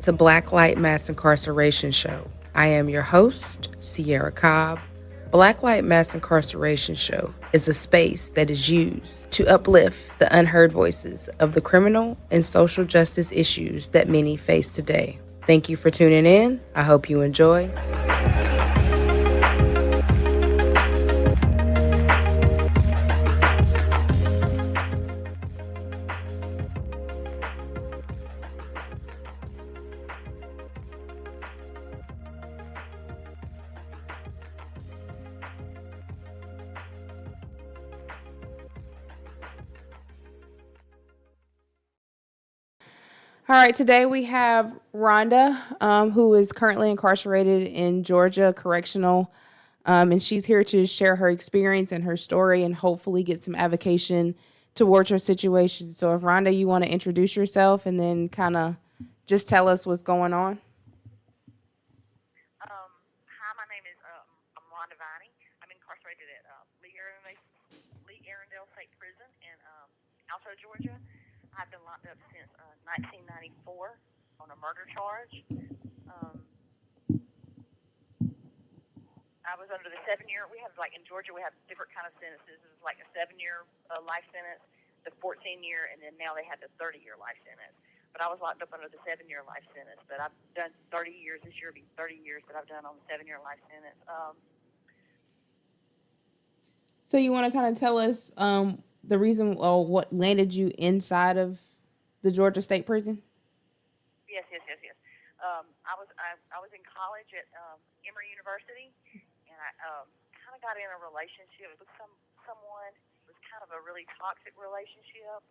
to Blacklight Mass Incarceration Show. I am your host, Sierra Cobb. Blacklight Mass Incarceration Show is a space that is used to uplift the unheard voices of the criminal and social justice issues that many face today. Thank you for tuning in. I hope you enjoy. All right, today we have Rhonda, who is currently incarcerated in Georgia Correctional, and she's here to share her experience and her story and hopefully get some avocation towards her situation. So if Rhonda, you want to introduce yourself and then kind of just tell us what's going on. Hi, my name is I'm Rhonda. I'm incarcerated at Lee Arundel State Prison in Alto, Georgia. I've been locked up since 1994 on a murder charge. I was under the 7-year. We have, like in Georgia, we have different kind of sentences. It was like a 7-year life sentence, the 14-year, and then now they have the 30-year life sentence. But I was locked up under the 7-year life sentence. But I've done 30 years. This year will be 30 years that I've done on the 7-year life sentence. So you want to kind of tell us the reason, or what landed you inside of the Georgia State Prison? Yes. I was in college at Emory University, and I kind of got in a relationship with someone. It was kind of a really toxic relationship.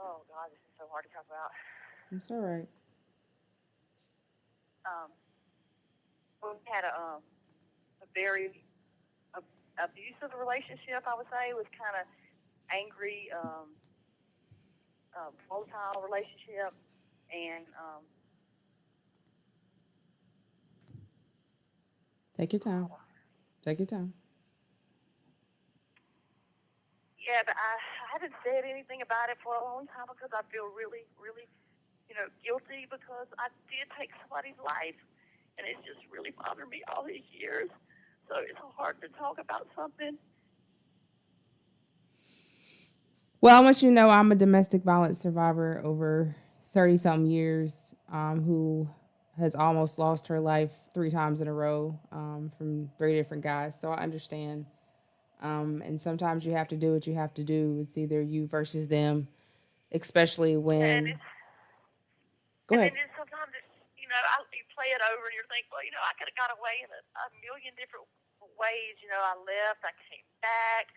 Oh God, this is so hard to talk about. It's all right. We had a very abusive relationship. I would say it was kind of angry, volatile relationship, and Take your time. Yeah, but I haven't said anything about it for a long time because I feel really, really, guilty because I did take somebody's life, and it's just really bothered me all these years. So it's hard to talk about something. Well, I want you to know I'm a domestic violence survivor over 30-something years, who has almost lost her life 3 times in a row, from 3 different guys. So I understand. And sometimes you have to do what you have to do. It's either you versus them, especially when. Go ahead. And then sometimes you play it over and you're thinking, well, I could have got away in a million different ways. I left, I came back.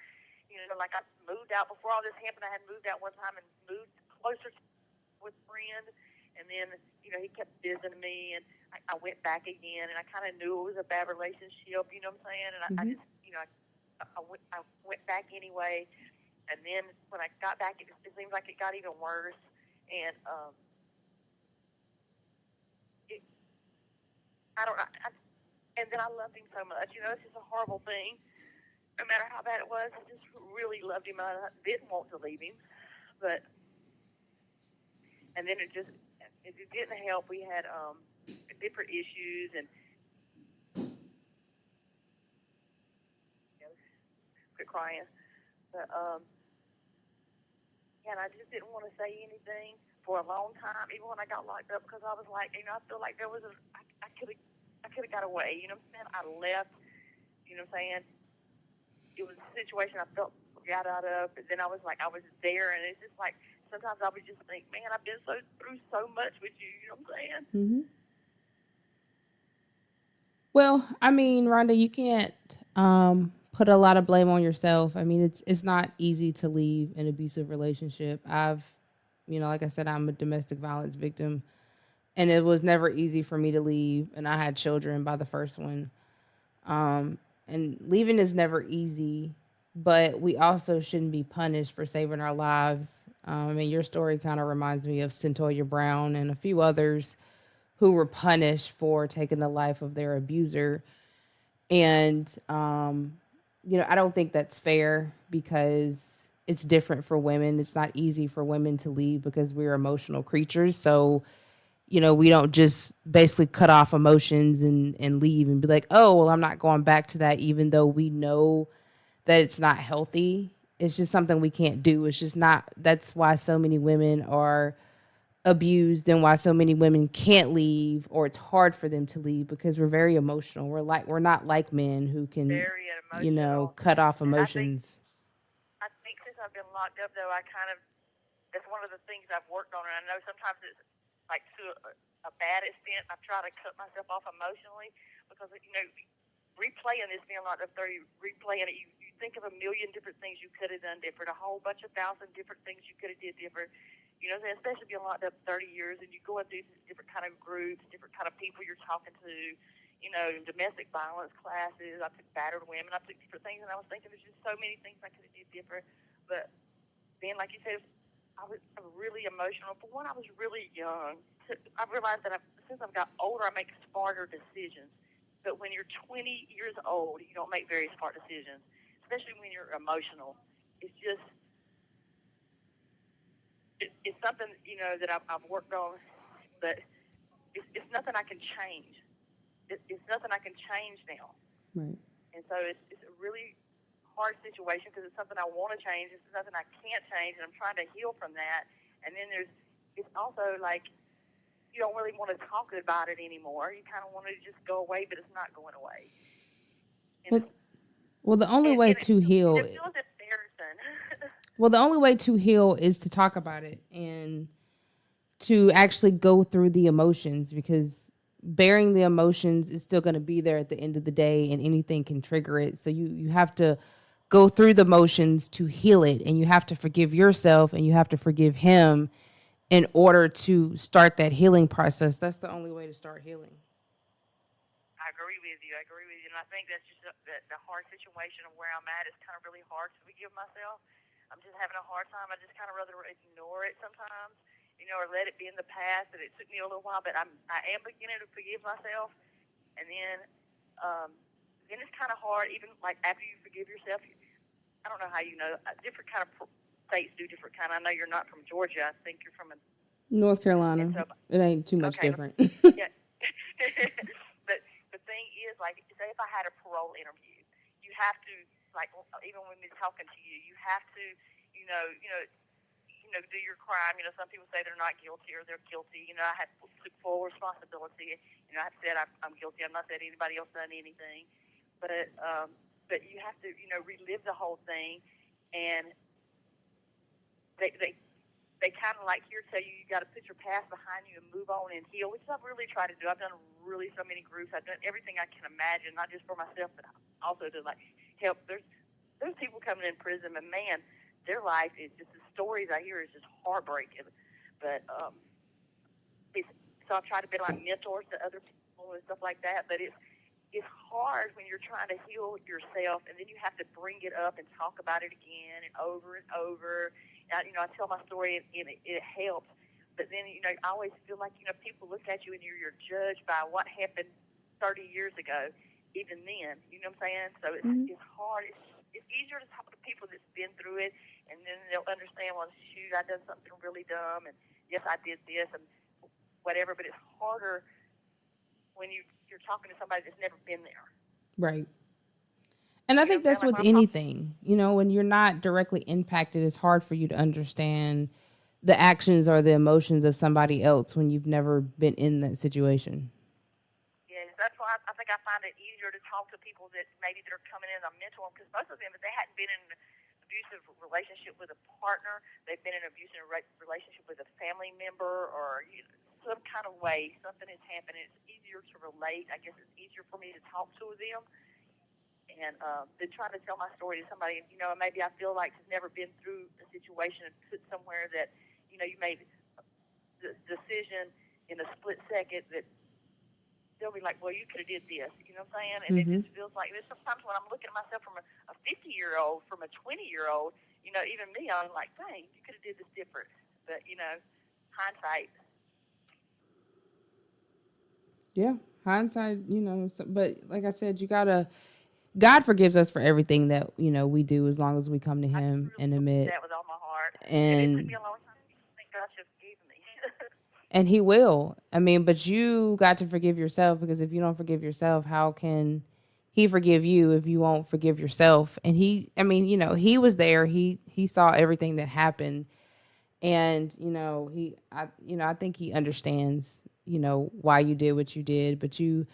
Like I moved out before all this happened. I had moved out one time and moved closer with a friend, and then he kept visiting me, and I went back again, and I kind of knew it was a bad relationship. You know what I'm saying? And I just I went back anyway, and then when I got back, it seems like it got even worse, and and then I loved him so much. It's just a horrible thing. No matter how bad it was, I just really loved him. I didn't want to leave him, and then it didn't help. We had different issues, and quit crying. But and I just didn't want to say anything for a long time, even when I got locked up, because I was like, I feel like there was I could have got away. You know what I'm saying? I left. You know what I'm saying? It was a situation I felt got out of, but then I was there, and it's just like sometimes I would just think, man, I've been through so much with you. You know what I'm saying? Mm-hmm. Well, I mean, Rhonda, you can't put a lot of blame on yourself. I mean, it's not easy to leave an abusive relationship. Like I said, I'm a domestic violence victim, and it was never easy for me to leave. And I had children by the first one. And leaving is never easy, but we also shouldn't be punished for saving our lives. Your story kind of reminds me of Centoya Brown and a few others who were punished for taking the life of their abuser. And, I don't think that's fair because it's different for women. It's not easy for women to leave because we're emotional creatures. So, we don't just basically cut off emotions and leave and be like, oh, well, I'm not going back to that, even though we know that it's not healthy. It's just something we can't do. It's just not, that's why so many women are abused and why so many women can't leave or it's hard for them to leave because we're very emotional. We're not like men who can, very emotional. cut off And emotions. I think since I've been locked up, though, I kind of that's one of the things I've worked on, and I know sometimes it's like to a bad extent. I try to cut myself off emotionally because replaying this being locked up 30, replaying it, you think of a million different things you could have done different, a whole bunch of thousand different things you could have did different. Especially being locked up 30 years and you go and do different kind of groups, different kind of people you're talking to. Domestic violence classes. I took battered women. I took different things, and I was thinking there's just so many things I could have did different. But then, like you said, I was really emotional. For one, I was really young. I realized that since I've got older, I make smarter decisions. But when you're 20 years old, you don't make very smart decisions, especially when you're emotional. It's just it's something that I've worked on, but it's nothing I can change. It's nothing I can change now. Right. And so it's a really hard situation because it's something I want to change. It's something I can't change, and I'm trying to heal from that. And then it's also like you don't really want to talk about it anymore. You kind of want it to just go away, but it's not going away. And Well, well, the only way it to heal, feels embarrassing. well, the only way to heal is to talk about it and to actually go through the emotions because bearing the emotions is still going to be there at the end of the day and anything can trigger it. So you have to go through the motions to heal it and you have to forgive yourself and you have to forgive him in order to start that healing process. That's the only way to start healing. I agree with you. I agree with you. And I think that's just the hard situation of where I'm at. It's kind of really hard to forgive myself. I'm just having a hard time. I just kind of rather ignore it sometimes, or let it be in the past. And it took me a little while, but I am beginning to forgive myself. And then it's kind of hard, even like after you forgive yourself. I don't know how different kind of states do different kind. I know you're not from Georgia. I think you're from North and Carolina. so It ain't too much okay, different. yeah. But the thing is, like, say if I had a parole interview, you have to, like, even when we're talking to you, you have to, do your crime. Some people say they're not guilty or they're guilty. I have took full responsibility. I've said I'm guilty. I've not said anybody else done anything, but you have to, relive the whole thing, and they kind of like here tell you got to put your past behind you and move on and heal, which I've really tried to do. I've done really so many groups. I've done everything I can imagine, not just for myself, but also to like help. There's people coming in prison, and man, their life is just the stories I hear is just heartbreaking. But so I've tried to be like mentors to other people and stuff like that. But it's hard when you're trying to heal yourself, and then you have to bring it up and talk about it again and over and over. I tell my story, and it helps. But then, I always feel like, people look at you and you're judged by what happened 30 years ago, even then. You know what I'm saying? So it's hard. It's easier to talk to people that's been through it, and then they'll understand, well, shoot, I done something really dumb, and yes, I did this, and whatever. But it's harder when you're talking to somebody that's never been there. Right. And I You know think what I'm saying? that's Like with when I'm talking, anything. When you're not directly impacted, it's hard for you to understand the actions or the emotions of somebody else when you've never been in that situation. yeah, that's why I think I find it easier to talk to people that maybe they're coming in. I mentor them because most of them, if they hadn't been in an abusive relationship with a partner, they've been in an abusive relationship with a family member, or some kind of way something has happened. It's easier to relate. I guess it's easier for me to talk to them and than trying to tell my story to somebody. Maybe I feel like has never been through a situation and put somewhere that you made the decision in a split second that they'll be like, well, you could have did this. You know what I'm saying? And it Mm-hmm. just feels like there's sometimes when I'm looking at myself from a 50-year-old, from a 20-year-old, even me, I'm like, dang, you could have did this different. But, hindsight. Yeah, hindsight, but like I said, you gotta God forgives us for everything that we do as long as we come to I Him truly and believe admit, that with all my heart. And it took me and a long time to think God should forgive me. He will. I mean, but you got to forgive yourself, because if you don't forgive yourself, how can He forgive you if you won't forgive yourself? And I mean, He was there. He saw everything that happened, and I think He understands why you did what you did. But the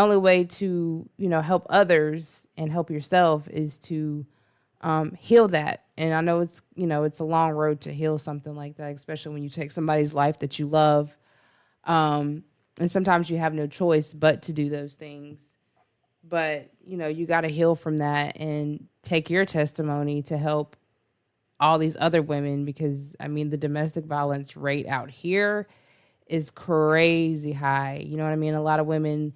only way to help others and help yourself is to heal that. And I know it's a long road to heal something like that, especially when you take somebody's life that you love. And sometimes you have no choice but to do those things. But you got to heal from that and take your testimony to help all these other women, because I mean the domestic violence rate out here is crazy high. You know what I mean? A lot of women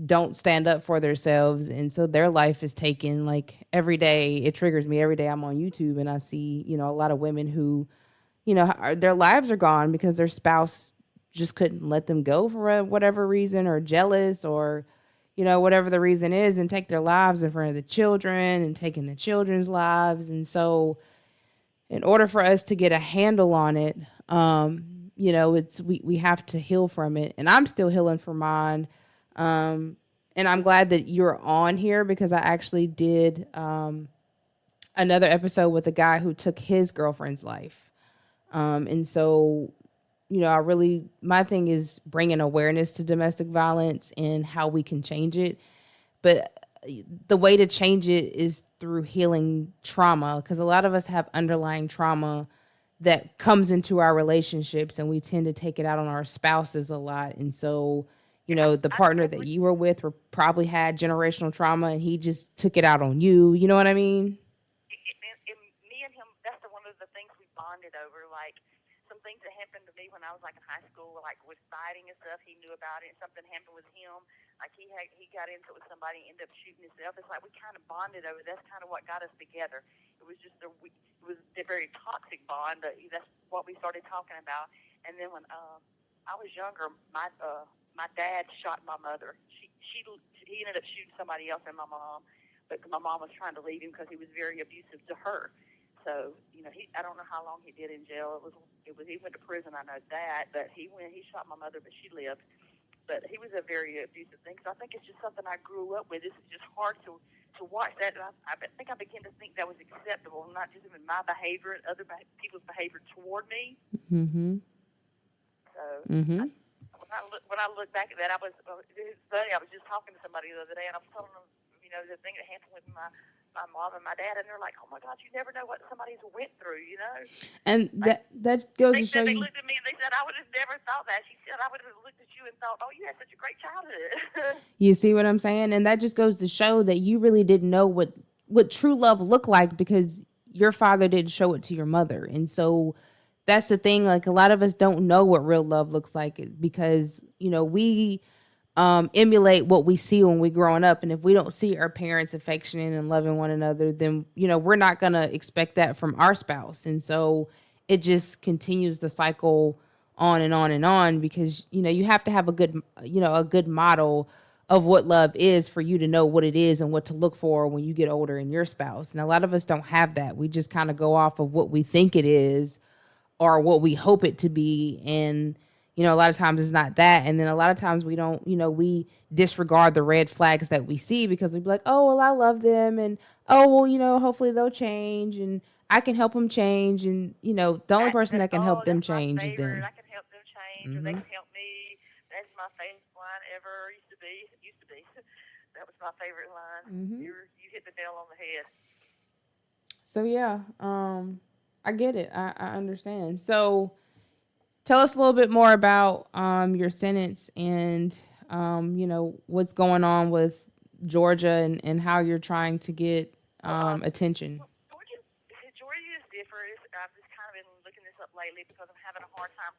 don't stand up for themselves, and so their life is taken. Like every day it triggers me. Every day I'm on YouTube and I see a lot of women who their lives are gone because their spouse just couldn't let them go for whatever reason, or jealous, or whatever the reason is, and take their lives in front of the children and taking the children's lives. And so in order for us to get a handle on it, it's we have to heal from it. And I'm still healing from mine. And I'm glad that you're on here, because I actually did another episode with a guy who took his girlfriend's life. And so, I really, my thing is bringing awareness to domestic violence and how we can change it. But the way to change it is through healing trauma, because a lot of us have underlying trauma that comes into our relationships, and we tend to take it out on our spouses a lot. And so, the I partner that totally. you were with probably had generational trauma, and he just took it out on you. You know what I mean? Me and him, that's one of the things we bonded over. Like some things that happened to me when I was like in high school, like with fighting and stuff. He knew about it. And something happened with him. Like he got into it with somebody, and ended up shooting himself. It's like we kind of bonded over. That's kind of what got us together. It was just it was a very toxic bond. But that's what we started talking about. And then when I was younger, my dad shot my mother. He ended up shooting somebody else and my mom, but my mom was trying to leave him because he was very abusive to her. So I don't know how long he did in jail. He went to prison. I know that, but he shot my mother, but she lived. But he was a very abusive thing. So I think it's just something I grew up with. It's just hard to watch that. And I think I began to think that was acceptable, not just in my behavior and other people's behavior toward me. Mm-hmm. So Mm-hmm. when I look back at that, it's funny. I was just talking to somebody the other day, and I was telling them, the thing that happened with my mom and my dad, and they're like, "Oh my God, you never know what somebody's went through," And Like that goes they to show said, they you. looked at me and they said, "I would have never thought that." She said, "I would have looked at you and thought, oh, you had such a great childhood." You see what I'm saying? And that just goes to show that you really didn't know what true love looked like, because your father didn't show it to your mother. And so that's the thing. Like, a lot of us don't know what real love looks like, because we emulate what we see when we growing up. And if we don't see our parents affectionate and loving one another, then we're not gonna expect that from our spouse. And so it just continues the cycle on and on and on, because you have to have a good model of what love is for you to know what it is and what to look for when you get older in your spouse. And a lot of us don't have that. We just kind of go off of what we think it is, or what we hope it to be. And a lot of times it's not that. And then a lot of times we don't, we disregard the red flags that we see, because we be like, oh well, I love them, and oh well, hopefully they'll change, and I can help them change. And the only person that can help them That's my change is favorite. them. I can help them change, or they Hmm. can help me. That's my favorite line ever. Used to be. It used to be. That was my favorite line. Hmm. You hit the nail on the head. So yeah, I get it. I understand. So tell us a little bit more about your sentence, and what's going on with Georgia, and how you're trying to get Well, attention. Georgia is different. I've just kind of been looking this up lately because I'm having a hard time.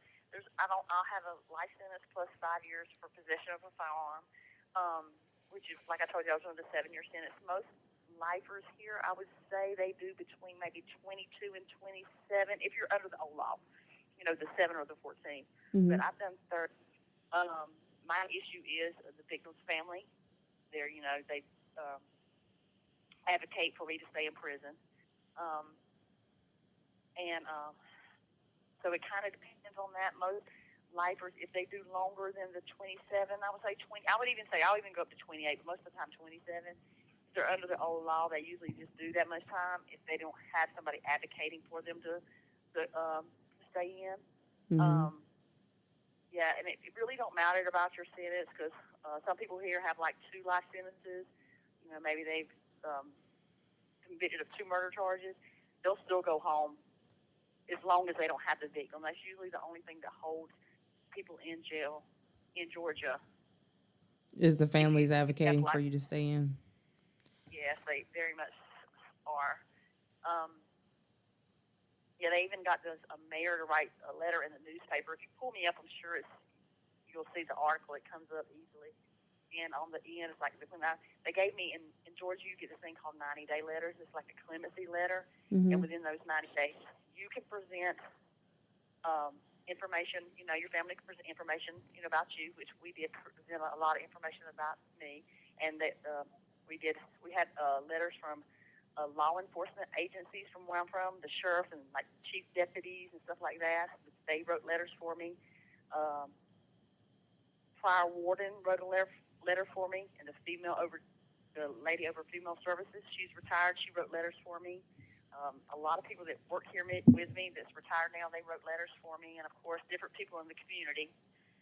I'll have a life sentence plus 5 years for possession of a firearm, um, which is like I told you, I was under the 7 year sentence. Most lifers here, I would say they do between maybe 22 and 27 if you're under the old law, the 7 or the 14. Mm-hmm. But I've done 30. My issue is the victim's family. They're, they. Um, advocate for me to stay in prison. Um, and so it kind of depends on that. Most lifers, if they do longer than the 27, I would say 20. I would even say I'll even go up to 28, but most of the time 27. If they're under the old law, they usually just do that much time if they don't have somebody advocating for them to stay in. Mm-hmm. Um, yeah, and it really don't matter about your sentence because some people here have like 2 life sentences. You know, maybe they've um, convicted of 2 murder charges. They'll still go home as long as they don't have the victim. That's usually the only thing that holds people in jail in Georgia. Is the If families you have advocating for life, you to stay in? yes, they very much are. Um, yeah, they even got a mayor to write a letter in the newspaper. If you pull me up, I'm sure you'll see the article. It comes up easily. And on the end, it's like they gave me in Georgia, you get this thing called 90-day letters. It's like a clemency letter, and Mm-hmm. within those 90 days, you can present information. You know, your family can present information, about you, which we did present a lot of information about me, and that we had letters from law enforcement agencies from where I'm from, the sheriff and like chief deputies and stuff like that. They wrote letters for me. Um, Fire warden wrote a letter for me, and the lady over female services, she's retired. She wrote letters for me. A lot of people that work here with me that's retired now, they wrote letters for me, and of course, different people in the community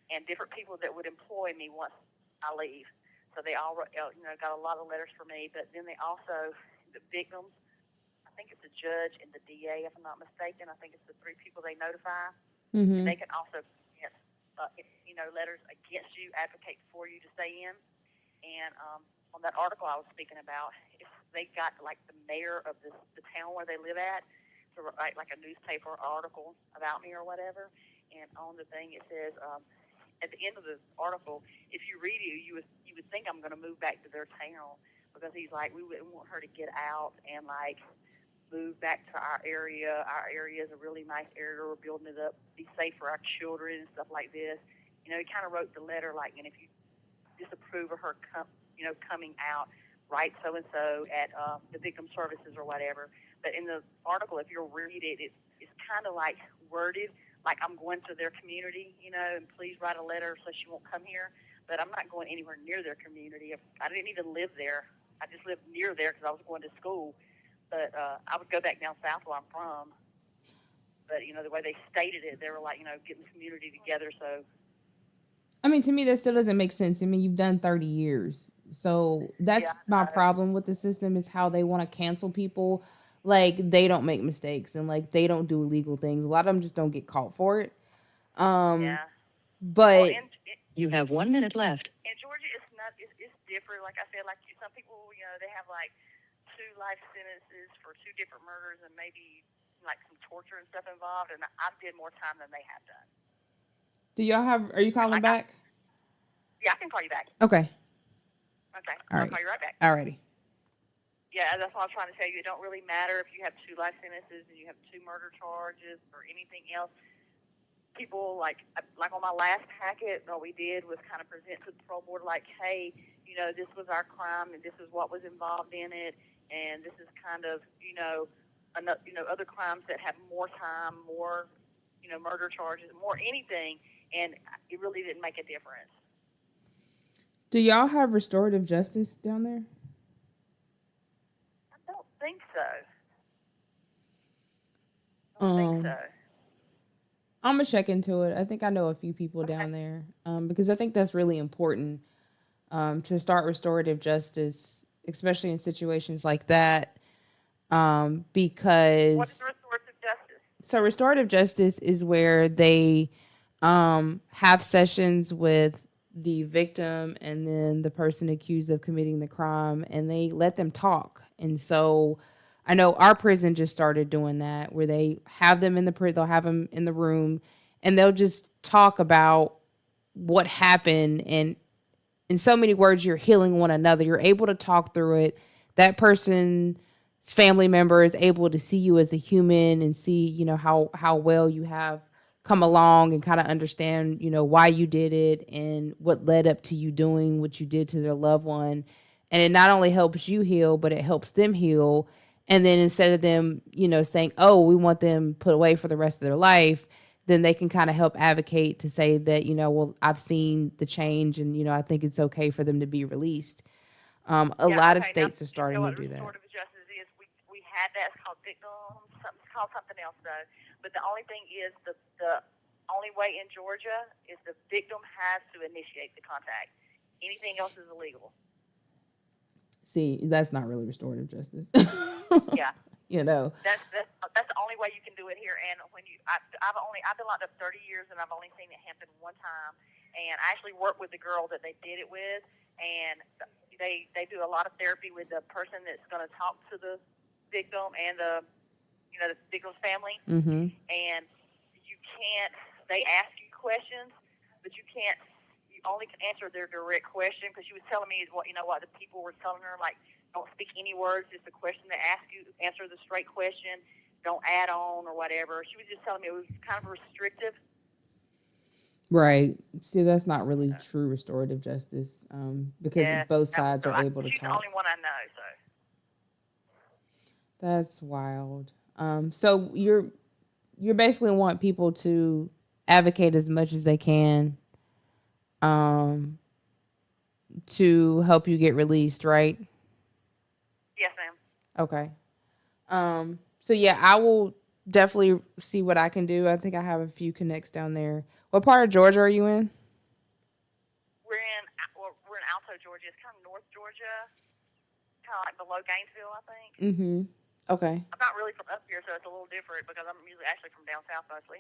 and different people that would employ me once I leave. So they all got a lot of letters for me. But then they also the victims. I think it's the judge and the DA, if I'm not mistaken. I think it's the 3 people they notify, and Mm-hmm. they can also present, letters against you, advocate for you to stay in. And on that article I was speaking about, if they got like the mayor of the town where they live at to write like a newspaper article about me or whatever. And on the thing it says at the end of the article, if you read it, you would think I'm going to move back to their town because he's like we wouldn't want her to get out and like move back to our area. Our area is a really nice area. We're building it up, be safe for our children and stuff like this. He kind of wrote the letter like, and if you disapprove of her, coming out, write so and so at the victim services or whatever. But in the article, if you'll read it, it's kind of like worded like I'm going to their community, and please write a letter so she won't come here. But I'm not going anywhere near their community. I didn't even live there. I just lived near there because I was going to school. But I would go back down south where I'm from. But, the way they stated it, they were like, getting the community together. So, I mean, to me, that still doesn't make sense. I mean, you've done 30 years. So yeah, that's my problem with the system is how they want to cancel people. Like, they don't make mistakes and, like, they don't do illegal things. A lot of them just don't get caught for it. Um, yeah. Well, but you have 1 minute left. In Georgia, it's not. It's different. Like I said, like some people, they have like 2 life sentences for 2 different murders and maybe like some torture and stuff involved. And I did more time than they have done. are you And calling like back? yeah, I can call you back. Okay. Okay, All I'll right. call you right back. Alrighty. Yeah, that's what I'm trying to tell you. It don't really matter if you have 2 life sentences and you have 2 murder charges or anything else. People like on my last packet, all we did was kind of present to the parole board like, hey, this was our crime and this is what was involved in it, and this is kind of other crimes that have more time, more murder charges, more anything, and it really didn't make a difference. Do y'all have restorative justice down there? I don't think so. I don't think Um, so. I'm gonna check into it. I think I know a few people Okay. down there. Because I think that's really important. To start restorative justice, especially in situations like that. What is Because restorative justice? so restorative justice is where they have sessions with the victim and then the person accused of committing the crime, and they let them talk. And so I know our prison just started doing that, where they have them in the they'll have them in the room, and they'll just talk about what happened, and in so many words, you're healing one another. You're able to talk through it. That person's family member is able to see you as a human and see, how well you have come along and kind of understand, why you did it and what led up to you doing what you did to their loved one. and it not only helps you heal, but it helps them heal. And then instead of them, saying, "Oh, we want them put away for the rest of their life," then they can kind of help advocate to say that, well, I've seen the change, and I think it's okay for them to be released. A Yeah, lot of okay. Now, states are you know starting to what do that. restorative justice is? We had that. It's called victim. It's called something else though. But the only thing is the only way in Georgia is the victim has to initiate the contact. Anything else is illegal. See, that's not really restorative justice. Yeah, you know. that's the only way you can do it here. And when I've been locked up 30 years, and I've only seen it happen one time. And I actually worked with the girl that they did it with, and they do a lot of therapy with the person that's going to talk to the victim and the victim's family. Mm-hmm. And you can't. They ask you questions, but you can't. You only can answer their direct question, because she was telling me what the people were telling her, like, don't speak any words, just a question they ask you, answer the straight question, don't add on or whatever. She was just telling me it was kind of restrictive. Right. See, that's not really true restorative justice, because Yeah, both that was sides so. are able to She's the talk. only one I know. So That's wild. So you're basically want people to advocate as much as they can, um, to help you get released, right? yes, ma'am. Okay. So yeah, I will definitely see what I can do. I think I have a few connects down there. What part of Georgia are you in? We're in Alto, Georgia. It's kind of North Georgia, kind of like below Gainesville, I think. Mm-hmm. Okay. I'm not really from up here, so it's a little different because I'm usually actually from down south mostly.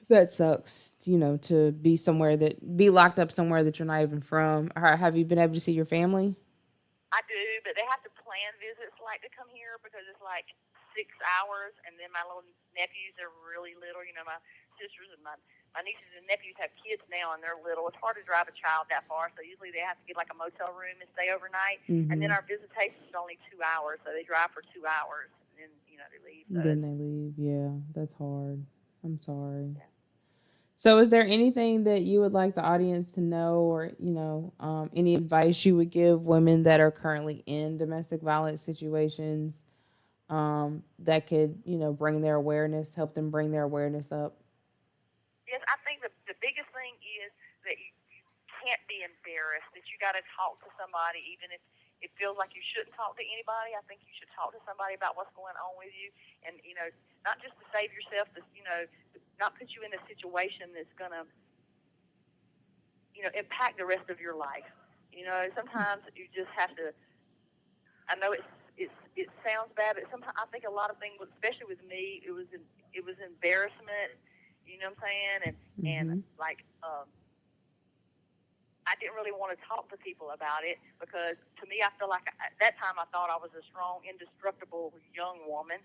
That sucks. To be locked up somewhere that you're not even from. Have you been able to see your family? I do, but they have to plan visits like to come here because it's like 6 hours, and then my little nephews are really little. My sisters and my nieces and nephews have kids now, and they're little. It's hard to drive a child that far, so usually they have to get like a motel room and stay overnight. And Mm-hmm. then our visitation is only 2 hours, so they drive for 2 hours, and then they leave. So Then they leave. Yeah, that's hard. I'm sorry. So, is there anything that you would like the audience to know, or any advice you would give women that are currently in domestic violence situations, that could bring their awareness, help them bring their awareness up? yes, I think the biggest thing is that you can't be embarrassed, that you got to talk to somebody, even if it feels like you shouldn't talk to anybody. I think you should talk to somebody about what's going on with you, and not just to save yourself, not put you in a situation that's going to impact the rest of your life. Sometimes you just have to. I know it sounds bad, but sometimes I think a lot of things, especially with me, it was embarrassment. You know what I'm saying? And Mm-hmm. like I didn't really want to talk to people about it because to me, I feel like at that time I thought I was a strong, indestructible young woman.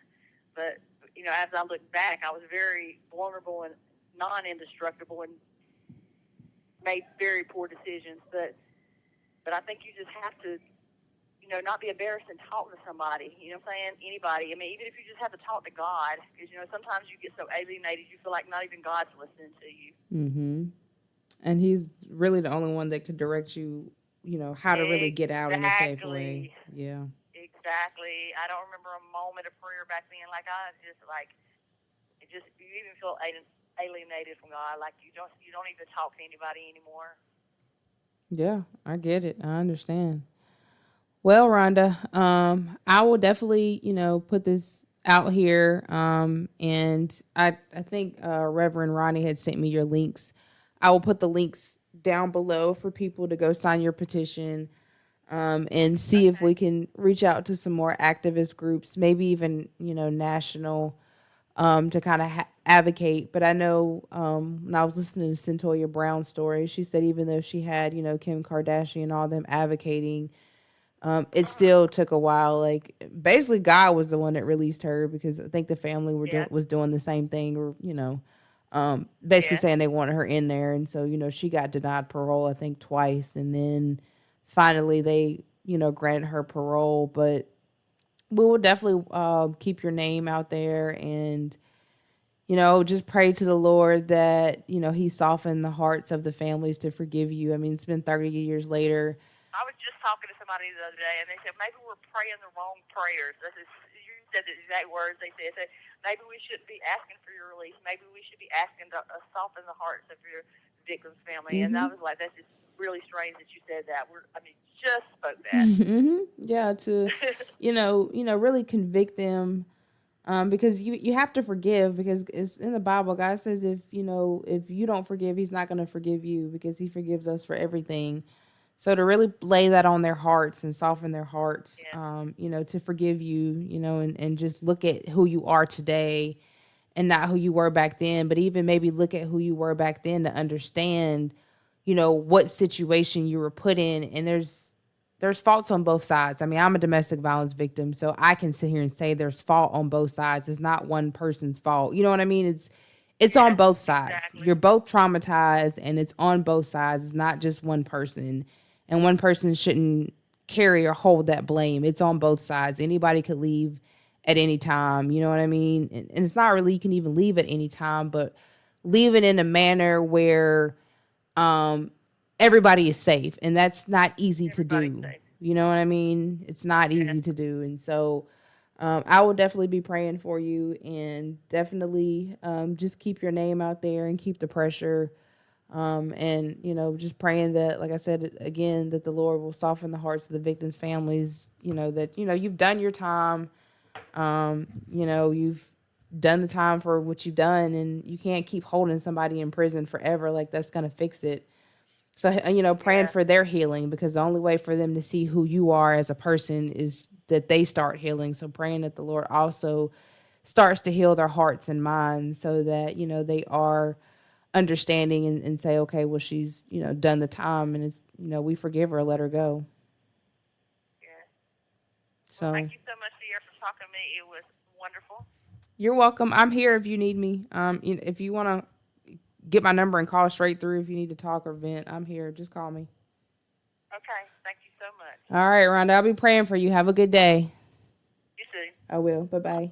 But as I look back, I was very vulnerable and non-indestructible and made very poor decisions. But I think you just have to not be embarrassed and talk to somebody. You know what I'm saying? Anybody. I mean, even if you just have to talk to God, because sometimes you get so alienated, you feel like not even God's listening to you. Mm-hmm. And he's really the only one that could direct you, how to really get out in a safe way. Exactly. Yeah. Exactly. I don't remember a moment of prayer back then. Like I just like it. Just you even feel alienated from God. Like you don't even talk to anybody anymore. Yeah, I get it. I understand. Well, Rhonda, I will definitely, put this out here. And I think Reverend Ronnie had sent me your links. I will put the links down below for people to go sign your petition, and see if Okay. we can reach out to some more activist groups, maybe even, national, to kind of advocate. But I know, when I was listening to Centoya Brown's story, she said even though she had, Kim Kardashian and all them advocating, it still took a while. Like basically, God was the one that released her because I think the family Yes. was doing the same thing, or basically Yes. saying they wanted her in there, and so she got denied parole I think twice, and then finally they granted her parole. But we will definitely keep your name out there, and just pray to the Lord that He softened the hearts of the families to forgive you. I mean, it's been 30 years later. I was just talking to somebody the other day, and they said maybe we're praying the wrong prayers. This is, you said the exact words they said. They said maybe we shouldn't be asking for your release. Maybe we should be asking to soften the hearts of your victim's family. And I Mm-hmm. was like, that's just really strange that you said that. Just spoke that. Mm-hmm. Yeah, to really convict them, because you have to forgive, because it's in the Bible. God says if you don't forgive, He's not going to forgive you, because He forgives us for everything. So to really lay that on their hearts and soften their hearts, Yeah. to forgive you, and just look at who you are today and not who you were back then, but even maybe look at who you were back then to understand, what situation you were put in. And there's faults on both sides. I mean, I'm a domestic violence victim, so I can sit here and say there's fault on both sides. It's not one person's fault. You know what I mean? It's on Yes, both sides. exactly. You're both traumatized, and it's on both sides. It's not just one person, and one person shouldn't carry or hold that blame. It's on both sides. Anybody could leave at any time. You know what I mean? And it's not really you can even leave at any time, but leave it in a manner where everybody is safe, and that's not easy to Everybody's do. safe. You know what I mean? It's not Yes. easy to do. And so I will definitely be praying for you, and definitely just keep your name out there and keep the pressure, and just praying that, like I said again, that the Lord will soften the hearts of the victims' families. That you've done your time. You've done the time for what you've done, and you can't keep holding somebody in prison forever. Like, that's gonna fix it. So, praying Yeah. for their healing, because the only way for them to see who you are as a person is that they start healing. So praying that the Lord also starts to heal their hearts and minds, so that, they are understanding, and say, okay, well, she's, done the time, and it's, we forgive her, let her go. Yeah. Well, So thank you so much, Sierra, for talking to me. It was wonderful. you're welcome. I'm here if you need me. If you want to get my number and call straight through, if you need to talk or vent, I'm here. Just call me. Okay. Thank you so much. All right, Rhonda, I'll be praying for you. Have a good day. You too. I will. Bye bye.